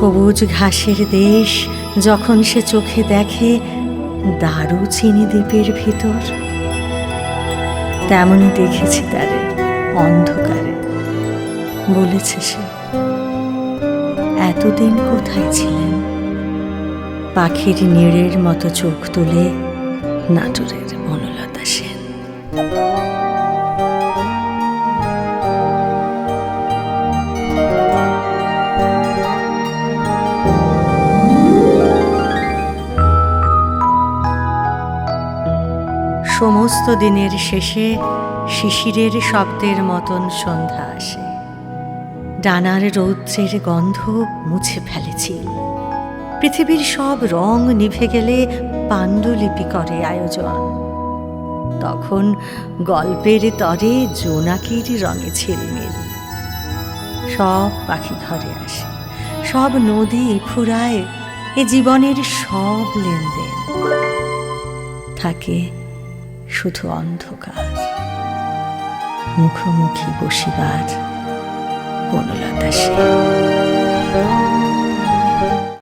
সবুজ ঘাসের দেশ যখন সে চোখে দেখে দারুচিনি দ্বীপের ভিতর, তেমনই দেখেছি তারে অন্ধকারে। বলেছে সে, এতদিন কোথায় ছিলেন? পাখির নীড়ের মতো চোখ তুলে নাটোরের বনলতা সেন। সমস্ত দিনের শেষে শিশিরের শব্দের মতন সন্ধ্যা আসে। ডানার রৌদ্রের গন্ধ মুছে ফেলেছি। পৃথিবীর সব রং নিভে গেলে পাণ্ডুলিপি করে আয়োজন। তখন গল্পের তরে জোনাকির রঙে ঝিলমিল। সব পাখি ঘরে আসে, সব নদী ফুরায়, এ জীবনের সব লেনদেন। থাকে শুধু অন্ধকার, মুখোমুখি বসিবার বনলতা সেন।